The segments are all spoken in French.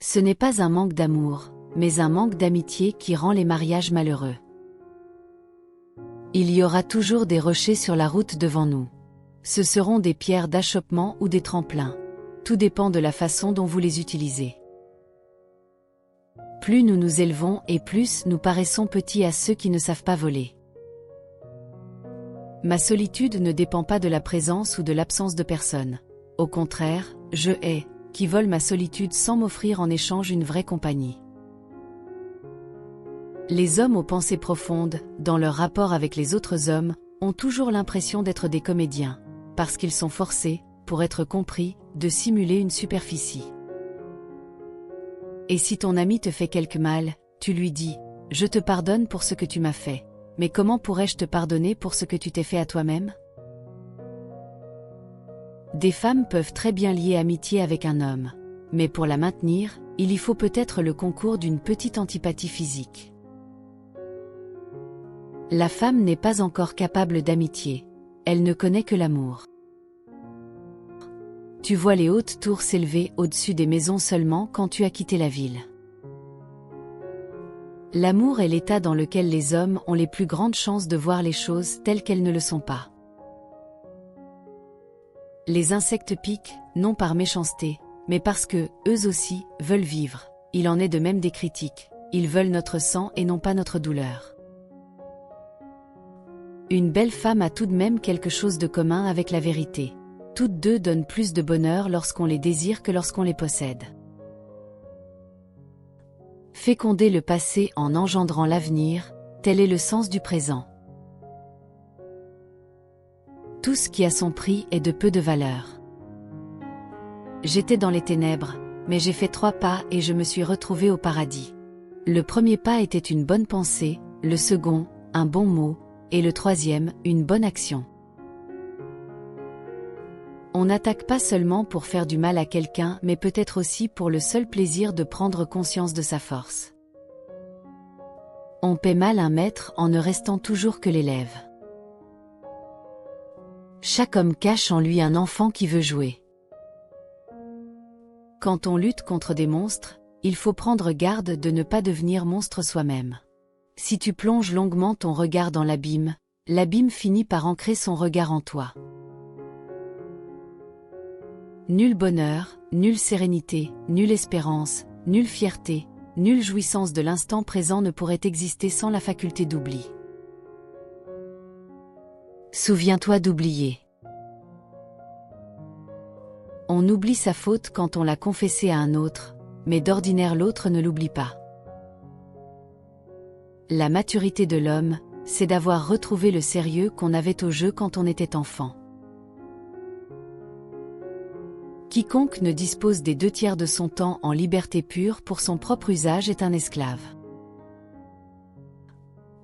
Ce n'est pas un manque d'amour, mais un manque d'amitié qui rend les mariages malheureux. Il y aura toujours des rochers sur la route devant nous. Ce seront des pierres d'achoppement ou des tremplins. Tout dépend de la façon dont vous les utilisez. Plus nous nous élevons et plus nous paraissons petits à ceux qui ne savent pas voler. Ma solitude ne dépend pas de la présence ou de l'absence de personne. Au contraire, je hais qui vole ma solitude sans m'offrir en échange une vraie compagnie. Les hommes aux pensées profondes, dans leur rapport avec les autres hommes, ont toujours l'impression d'être des comédiens, parce qu'ils sont forcés, pour être compris, de simuler une superficie. Et si ton ami te fait quelque mal, tu lui dis « Je te pardonne pour ce que tu m'as fait, mais comment pourrais-je te pardonner pour ce que tu t'es fait à toi-même » Des femmes peuvent très bien lier amitié avec un homme, mais pour la maintenir, il y faut peut-être le concours d'une petite antipathie physique. La femme n'est pas encore capable d'amitié, elle ne connaît que l'amour. Tu vois les hautes tours s'élever au-dessus des maisons seulement quand tu as quitté la ville. L'amour est l'état dans lequel les hommes ont les plus grandes chances de voir les choses telles qu'elles ne le sont pas. Les insectes piquent, non par méchanceté, mais parce que, eux aussi, veulent vivre. Il en est de même des critiques, ils veulent notre sang et non pas notre douleur. Une belle femme a tout de même quelque chose de commun avec la vérité. Toutes deux donnent plus de bonheur lorsqu'on les désire que lorsqu'on les possède. Féconder le passé en engendrant l'avenir, tel est le sens du présent. Tout ce qui a son prix est de peu de valeur. J'étais dans les ténèbres, mais j'ai fait 3 pas et je me suis retrouvé au paradis. Le premier pas était une bonne pensée, le second, un bon mot, et le troisième, une bonne action. On n'attaque pas seulement pour faire du mal à quelqu'un, mais peut-être aussi pour le seul plaisir de prendre conscience de sa force. On paie mal un maître en ne restant toujours que l'élève. Chaque homme cache en lui un enfant qui veut jouer. Quand on lutte contre des monstres, il faut prendre garde de ne pas devenir monstre soi-même. Si tu plonges longuement ton regard dans l'abîme finit par ancrer son regard en toi. Nul bonheur, nulle sérénité, nulle espérance, nulle fierté, nulle jouissance de l'instant présent ne pourrait exister sans la faculté d'oubli. Souviens-toi d'oublier. On oublie sa faute quand on l'a confessée à un autre, mais d'ordinaire l'autre ne l'oublie pas. La maturité de l'homme, c'est d'avoir retrouvé le sérieux qu'on avait au jeu quand on était enfant. Quiconque ne dispose des 2/3 de son temps en liberté pure pour son propre usage est un esclave.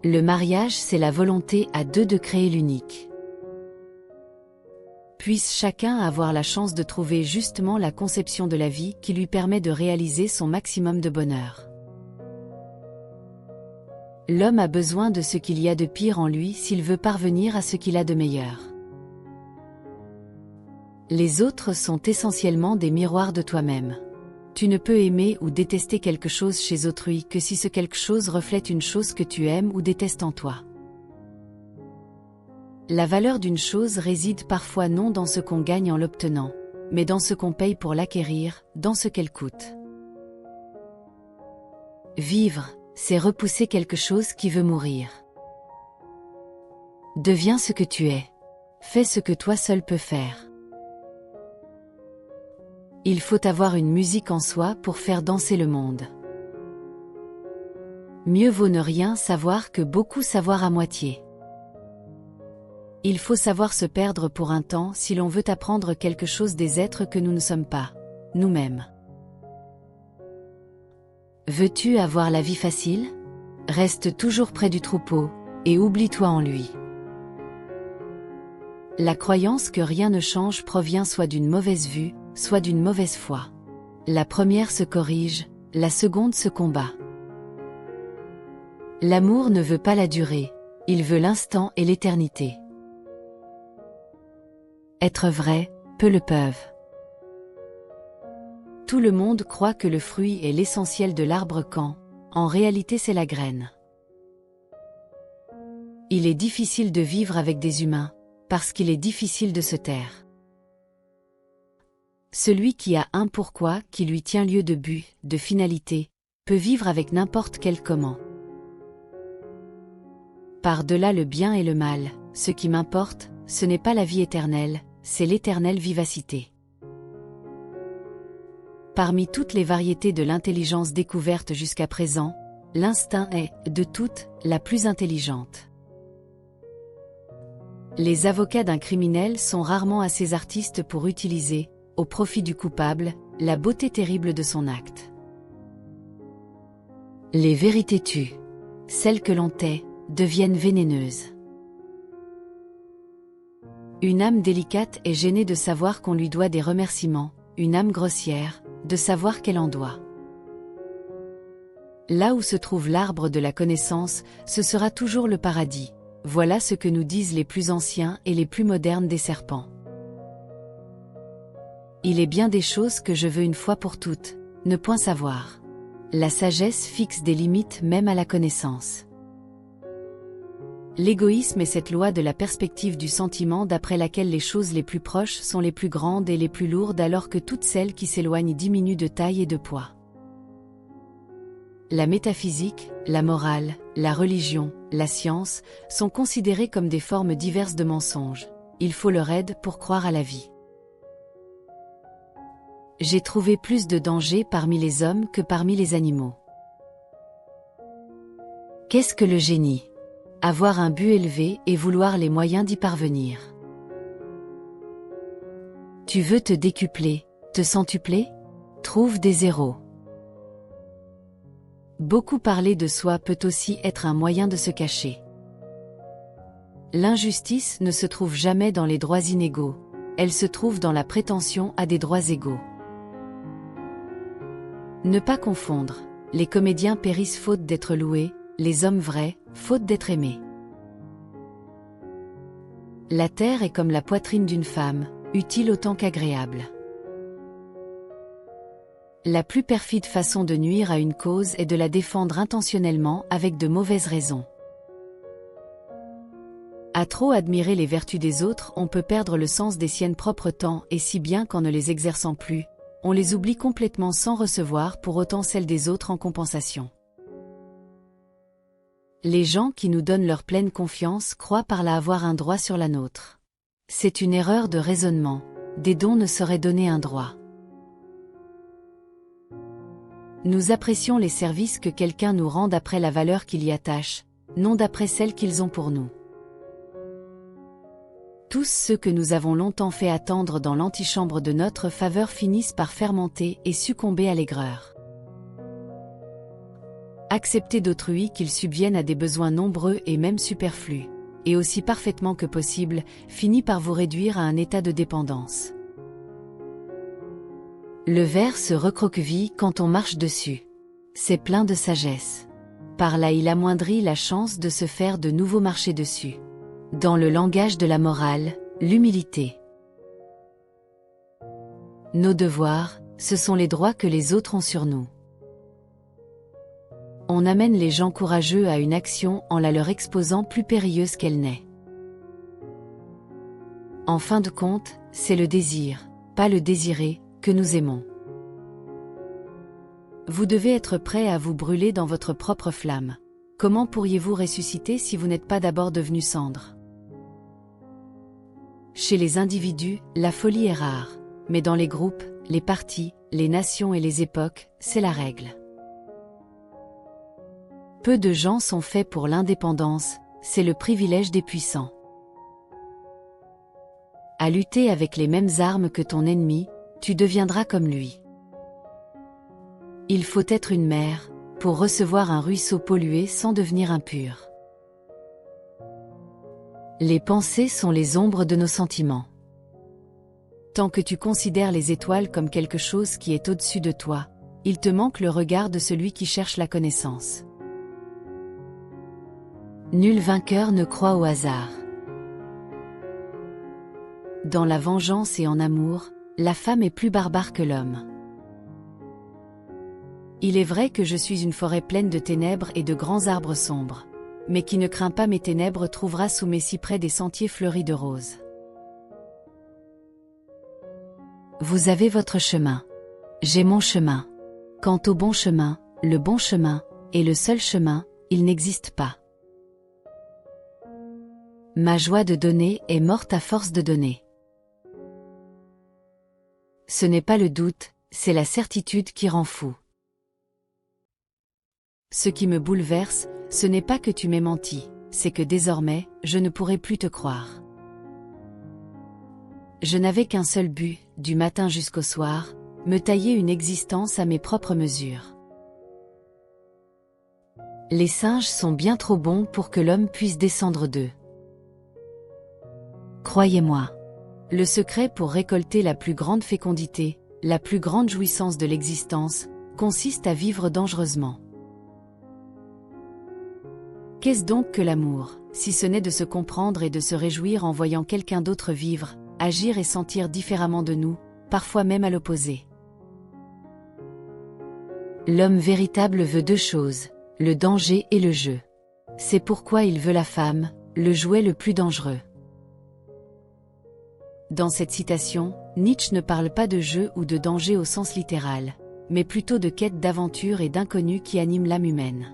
Le mariage, c'est la volonté à deux de créer l'unique. Puisse chacun avoir la chance de trouver justement la conception de la vie qui lui permet de réaliser son maximum de bonheur. L'homme a besoin de ce qu'il y a de pire en lui s'il veut parvenir à ce qu'il a de meilleur. Les autres sont essentiellement des miroirs de toi-même. Tu ne peux aimer ou détester quelque chose chez autrui que si ce quelque chose reflète une chose que tu aimes ou détestes en toi. La valeur d'une chose réside parfois non dans ce qu'on gagne en l'obtenant, mais dans ce qu'on paye pour l'acquérir, dans ce qu'elle coûte. Vivre, c'est repousser quelque chose qui veut mourir. Deviens ce que tu es. Fais ce que toi seul peux faire. Il faut avoir une musique en soi pour faire danser le monde. Mieux vaut ne rien savoir que beaucoup savoir à moitié. Il faut savoir se perdre pour un temps si l'on veut apprendre quelque chose des êtres que nous ne sommes pas, nous-mêmes. Veux-tu avoir la vie facile ? Reste toujours près du troupeau, et oublie-toi en lui. La croyance que rien ne change provient soit d'une mauvaise vue, soit d'une mauvaise foi. La première se corrige, la seconde se combat. L'amour ne veut pas la durée, il veut l'instant et l'éternité. Être vrai, peu le peuvent. Tout le monde croit que le fruit est l'essentiel de l'arbre quand, en réalité c'est la graine. Il est difficile de vivre avec des humains, parce qu'il est difficile de se taire. Celui qui a un pourquoi qui lui tient lieu de but, de finalité, peut vivre avec n'importe quel comment. Par-delà le bien et le mal, ce qui m'importe, ce n'est pas la vie éternelle, c'est l'éternelle vivacité. Parmi toutes les variétés de l'intelligence découvertes jusqu'à présent, l'instinct est, de toutes, la plus intelligente. Les avocats d'un criminel sont rarement assez artistes pour utiliser, au profit du coupable, la beauté terrible de son acte. Les vérités tuent. Celles que l'on tait, deviennent vénéneuses. Une âme délicate est gênée de savoir qu'on lui doit des remerciements, une âme grossière, de savoir qu'elle en doit. Là où se trouve l'arbre de la connaissance, ce sera toujours le paradis. Voilà ce que nous disent les plus anciens et les plus modernes des serpents. Il est bien des choses que je veux une fois pour toutes, ne point savoir. La sagesse fixe des limites même à la connaissance. L'égoïsme est cette loi de la perspective du sentiment d'après laquelle les choses les plus proches sont les plus grandes et les plus lourdes alors que toutes celles qui s'éloignent diminuent de taille et de poids. La métaphysique, la morale, la religion, la science, sont considérées comme des formes diverses de mensonges. Il faut leur aide pour croire à la vie. J'ai trouvé plus de danger parmi les hommes que parmi les animaux. Qu'est-ce que le génie ? Avoir un but élevé et vouloir les moyens d'y parvenir. Tu veux te décupler, te centupler ? Trouve des zéros. Beaucoup parler de soi peut aussi être un moyen de se cacher. L'injustice ne se trouve jamais dans les droits inégaux, elle se trouve dans la prétention à des droits égaux. Ne pas confondre, les comédiens périssent faute d'être loués, les hommes vrais, faute d'être aimés. La terre est comme la poitrine d'une femme, utile autant qu'agréable. La plus perfide façon de nuire à une cause est de la défendre intentionnellement avec de mauvaises raisons. À trop admirer les vertus des autres, on peut perdre le sens des siennes propres tant et si bien qu'en ne les exerçant plus, on les oublie complètement sans recevoir pour autant celles des autres en compensation. Les gens qui nous donnent leur pleine confiance croient par là avoir un droit sur la nôtre. C'est une erreur de raisonnement, des dons ne sauraient donner un droit. Nous apprécions les services que quelqu'un nous rend d'après la valeur qu'il y attache, non d'après celle qu'ils ont pour nous. Tous ceux que nous avons longtemps fait attendre dans l'antichambre de notre faveur finissent par fermenter et succomber à l'aigreur. Accepter d'autrui qu'ils subviennent à des besoins nombreux et même superflus, et aussi parfaitement que possible, finit par vous réduire à un état de dépendance. Le ver se recroqueville quand on marche dessus. C'est plein de sagesse. Par là il amoindrit la chance de se faire de nouveau marcher dessus. Dans le langage de la morale, l'humilité. Nos devoirs, ce sont les droits que les autres ont sur nous. On amène les gens courageux à une action en la leur exposant plus périlleuse qu'elle n'est. En fin de compte, c'est le désir, pas le désiré, que nous aimons. Vous devez être prêt à vous brûler dans votre propre flamme. Comment pourriez-vous ressusciter si vous n'êtes pas d'abord devenu cendre ? Chez les individus, la folie est rare, mais dans les groupes, les partis, les nations et les époques, c'est la règle. Peu de gens sont faits pour l'indépendance, c'est le privilège des puissants. À lutter avec les mêmes armes que ton ennemi, tu deviendras comme lui. Il faut être une mer, pour recevoir un ruisseau pollué sans devenir impur. Les pensées sont les ombres de nos sentiments. Tant que tu considères les étoiles comme quelque chose qui est au-dessus de toi, il te manque le regard de celui qui cherche la connaissance. Nul vainqueur ne croit au hasard. Dans la vengeance et en amour, la femme est plus barbare que l'homme. Il est vrai que je suis une forêt pleine de ténèbres et de grands arbres sombres. Mais qui ne craint pas mes ténèbres trouvera sous mes cyprès des sentiers fleuris de roses. Vous avez votre chemin. J'ai mon chemin. Quant au bon chemin, le bon chemin, et le seul chemin, il n'existe pas. Ma joie de donner est morte à force de donner. Ce n'est pas le doute, c'est la certitude qui rend fou. Ce qui me bouleverse, ce n'est pas que tu m'aies menti, c'est que désormais, je ne pourrai plus te croire. Je n'avais qu'un seul but, du matin jusqu'au soir, me tailler une existence à mes propres mesures. Les singes sont bien trop bons pour que l'homme puisse descendre d'eux. Croyez-moi. Le secret pour récolter la plus grande fécondité, la plus grande jouissance de l'existence, consiste à vivre dangereusement. Qu'est-ce donc que l'amour, si ce n'est de se comprendre et de se réjouir en voyant quelqu'un d'autre vivre, agir et sentir différemment de nous, parfois même à l'opposé. L'homme véritable veut deux choses, le danger et le jeu. C'est pourquoi il veut la femme, le jouet le plus dangereux. Dans cette citation, Nietzsche ne parle pas de jeu ou de danger au sens littéral, mais plutôt de quête d'aventure et d'inconnu qui anime l'âme humaine.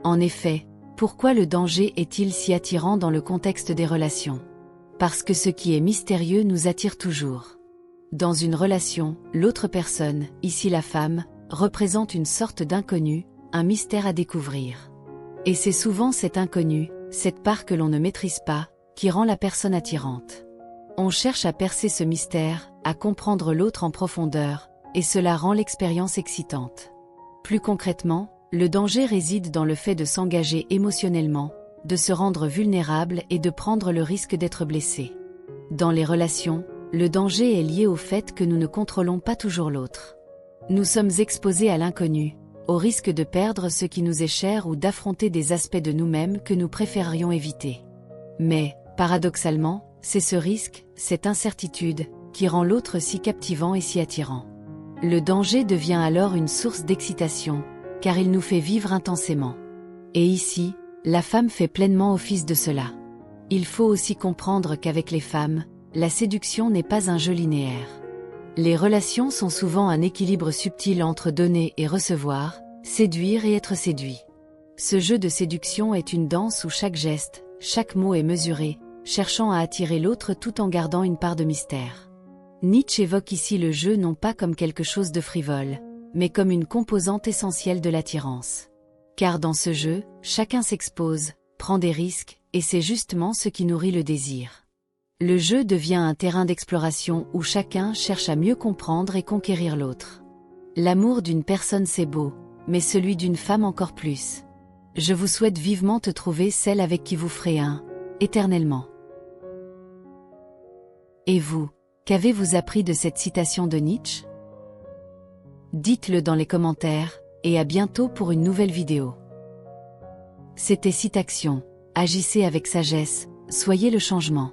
En effet, pourquoi le danger est-il si attirant dans le contexte des relations? Parce que ce qui est mystérieux nous attire toujours. Dans une relation, l'autre personne, ici la femme, représente une sorte d'inconnu, un mystère à découvrir. Et c'est souvent cet inconnu, cette part que l'on ne maîtrise pas, qui rend la personne attirante. On cherche à percer ce mystère, à comprendre l'autre en profondeur, et cela rend l'expérience excitante. Plus concrètement, le danger réside dans le fait de s'engager émotionnellement, de se rendre vulnérable et de prendre le risque d'être blessé. Dans les relations, le danger est lié au fait que nous ne contrôlons pas toujours l'autre. Nous sommes exposés à l'inconnu, au risque de perdre ce qui nous est cher ou d'affronter des aspects de nous-mêmes que nous préférerions éviter. Mais, paradoxalement, c'est ce risque, cette incertitude, qui rend l'autre si captivant et si attirant. Le danger devient alors une source d'excitation, car il nous fait vivre intensément. Et ici, la femme fait pleinement office de cela. Il faut aussi comprendre qu'avec les femmes, la séduction n'est pas un jeu linéaire. Les relations sont souvent un équilibre subtil entre donner et recevoir, séduire et être séduit. Ce jeu de séduction est une danse où chaque geste, chaque mot est mesuré, cherchant à attirer l'autre tout en gardant une part de mystère. Nietzsche évoque ici le jeu non pas comme quelque chose de frivole, mais comme une composante essentielle de l'attirance. Car dans ce jeu, chacun s'expose, prend des risques, et c'est justement ce qui nourrit le désir. Le jeu devient un terrain d'exploration où chacun cherche à mieux comprendre et conquérir l'autre. L'amour d'une personne c'est beau, mais celui d'une femme encore plus. Je vous souhaite vivement de trouver celle avec qui vous ferez un, éternellement. Et vous, qu'avez-vous appris de cette citation de Nietzsche? Dites-le dans les commentaires, et à bientôt pour une nouvelle vidéo. C'était Citaction, agissez avec sagesse, soyez le changement.